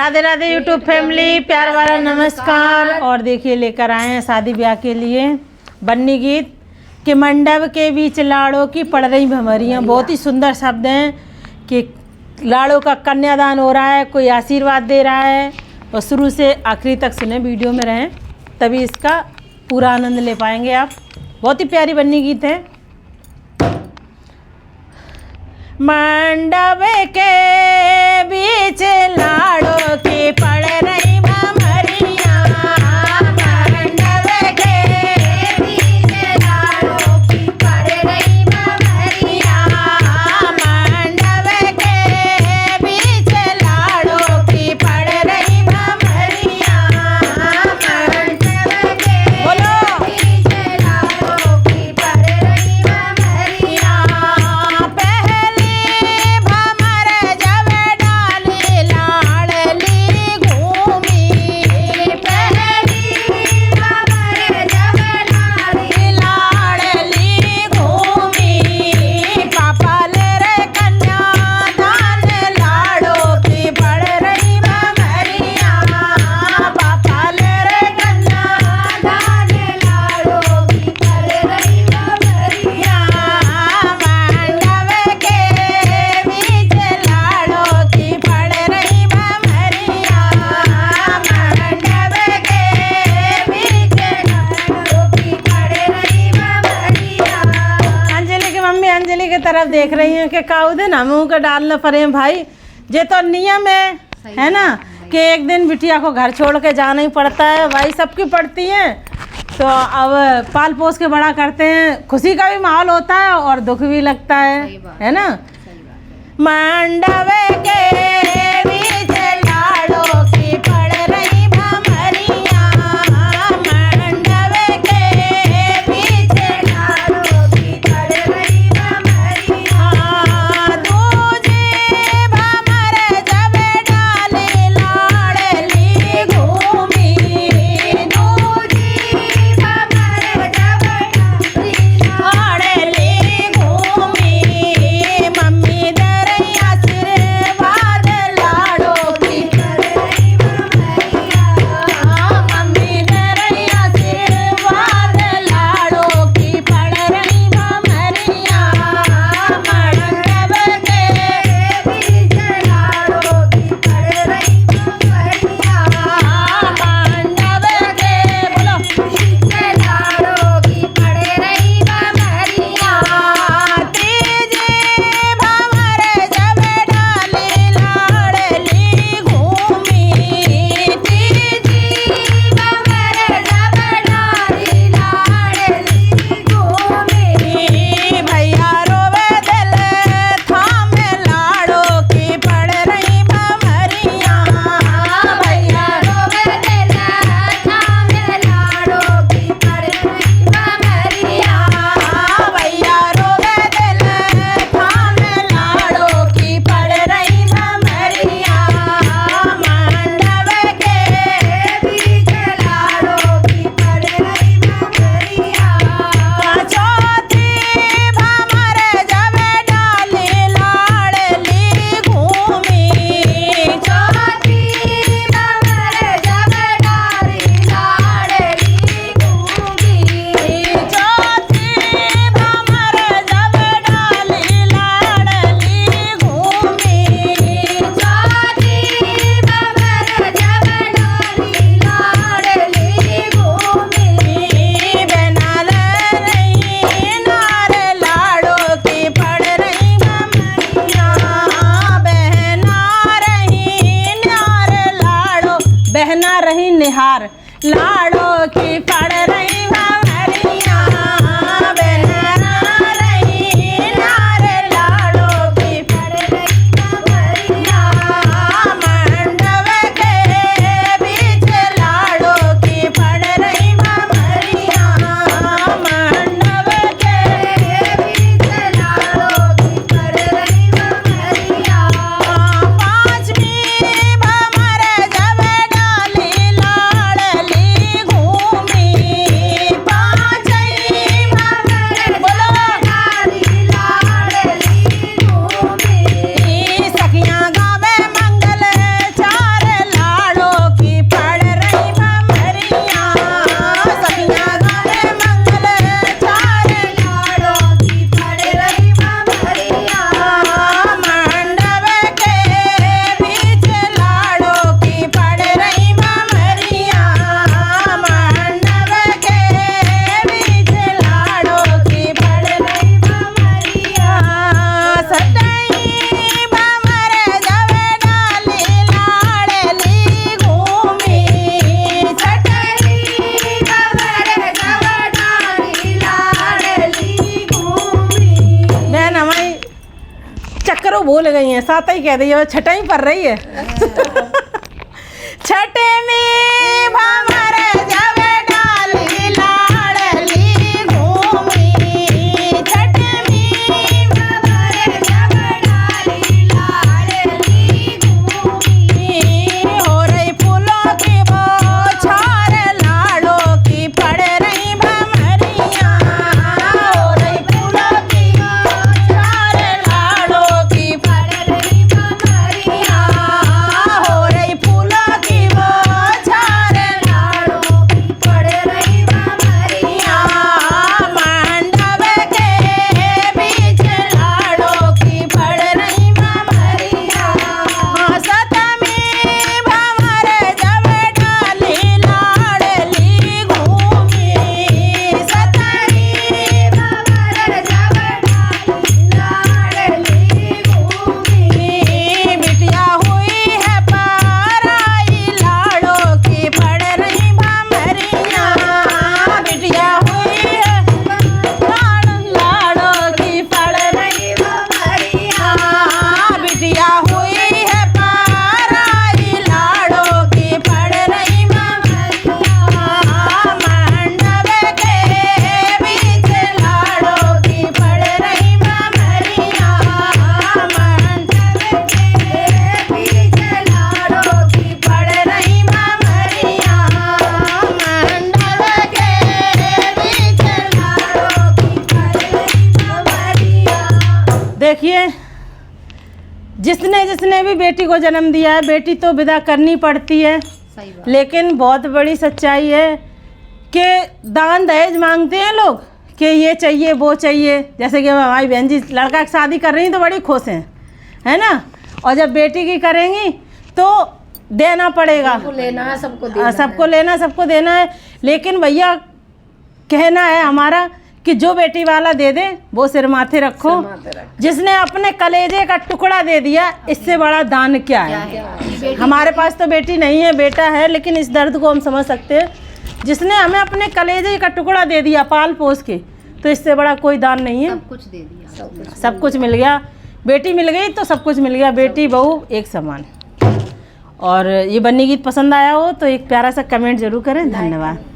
Radhe Radhe YouTube family, प्यार वाला नमस्कार। और देखिए लेकर आए हैं शादी ब्याह के लिए बन्नी गीत कि मंडप के बीच लाड़ों की पड़ रही भमरियाँ। बहुत ही सुंदर शब्द हैं कि लाड़ों का कन्यादान हो रहा है, कोई आशीर्वाद दे रहा है। और शुरू से आखिरी तक सुने, वीडियो में रहें तभी इसका पूरा आनंद ले पाएंगे आप। बहुत ही प्यारी बन्नी गीत है। मंडप के बीच लाड़ों की पड़ रही भमरियाँ, मंडप के बीच लाड़ों की पड़ रही भमरियाँ, मंडप के बीच लाड़ों की पड़ रही भमरियाँ, मंडप के बोलो बीच लाड़ों की पड़ रही भमरियाँ। अंजलि की तरफ देख रही हैं कि काउदे ना मुँह का डालना पड़े भाई। ये तो नियम है ना कि एक दिन बिटिया को घर छोड़ के जाना ही पड़ता है भाई, सबकी पड़ती है। तो अब पाल पोस के बड़ा करते हैं, खुशी का भी माहौल होता है और दुख भी लगता है ना। मंडप के बीच लाड़ों की पड़ रही भमरियाँ, मंडप के बीच लाड़ों की पड़ रही भमरियाँ। दूजे भमर जब डाले लाड़ली घूमी, दूजी भमर जब लाड़ली घूमी, मम्मी दरैया आशीर्वाद लाड़ों की पड़ रही भमरियाँ, मम्मी दरैया आशीर्वाद लाड़ों की पड़ रही भमरियाँ, मंडप के बीच लाड़ों की पड़ रही भमरियाँ, मंडप के बोलो बीच लाड़ों की पड़ रही भमरियाँ। तीजे भमर जब डाले लाड़ली घूमी, तीजी भमर जब डाले लाड़ली घूमी, भैया रोवे दिल थामे लाड़ों की पड़ रही भमरियाँ, भैया रोवे दिल थामे लाड़ों की पड़ रही भमरियाँ, भैया रोवे दिल थामे लाड़ों की पड़ रही भमरियाँ, मंडप के बीच लाड़ों की पड़ रही भमरियाँ। चौथी भमर जब डाले लाड़ली घूमी, चौथी भमर जब डाले लाड़ली घूमी, चौथी भमर जब डाले लाड़ली घूमी, चौथी भमर जब डाले लाड़ली घूमी, बेनाल रही नार लाड़ों की पड़ रही भमरियाँ, बहना रही निहार लाड़ों की पड़ रही भमरियाँ, बहना रही नार लाड़ों की पड़ रही भमरियाँ, मंडप के बीच लाड़ों की पड़ रही भमरियाँ, मंडप के बीच लाड़ों की पड़ रही भमरियाँ। पांचवी भमर जब डाले लाड़ली घूमी, तो भूल गई हैं, साथ ही कह दी, छठा ही पड़ रही है। छठे में भंवर जब डाली लाडली घूमी, छठे में भंवर जब डाली लाडली घूमी, हो रही फूलों की बौछार लाड़ों की पड़ रही भंवरियाँ, हो रही फूलों की बौछार लाड़ों की पड़ रही भंवरियाँ, हो रही फूलों की बौछार लाड़ों की पड़ रही भंवरियाँ, मंडप के बीच लाड़ों की पड़ रही भंवरियाँ, सतमी भंवर जब डाली लाडली घूमी, सतमी भंवर जब डाली लाडली घूमी, बिटिया हुई है पराई लाड़ों की पड़ रही भंवरियाँ, बिटिया हुई है लाड़ों की पड़ रही भंवरियाँ, बिटिया हुई है पराई लाड़ों की पड़ रही भंवरियाँ, मंडप के बीच लाड़ों की पड़ रही भंवरियाँ, मंडप के बीच लाड़ों की पड़ रही भंवरियाँ, मंडप के बीच लाड़ों की पड़ रही भंवरियाँ। देखिए, जिसने जिसने भी बेटी को जन्म दिया है, बेटी तो विदा करनी पड़ती है, सही बात। लेकिन बहुत बड़ी सच्चाई है कि दान दहेज मांगते हैं लोग कि ये चाहिए वो चाहिए। जैसे कि हमारी बहन जी लड़का की शादी कर रही हैं तो बड़ी खुश हैं, है ना, और जब बेटी की करेंगी तो देना पड़ेगा, सबको लेना है, सबको देना है। सबको लेना, सबको देना है। लेकिन भैया कहना है हमारा कि जो बेटी वाला दे दे वो सिर माथे रखो। माथे रख। जिसने अपने कलेजे का टुकड़ा दे दिया, इससे बड़ा दान क्या है। हमारे पास तो बेटी नहीं है, बेटा है, लेकिन इस दर्द को हम समझ सकते हैं। जिसने हमें अपने कलेजे का टुकड़ा दे दिया पाल पोस के, तो इससे बड़ा कोई दान नहीं है। सब कुछ दे दिया, सब कुछ मिल गया, बेटी मिल गई तो सब कुछ मिल गया, बेटी बहू एक समान। और ये बन्नी गीत पसंद आया हो तो एक प्यारा सा कमेंट जरूर करें। धन्यवाद।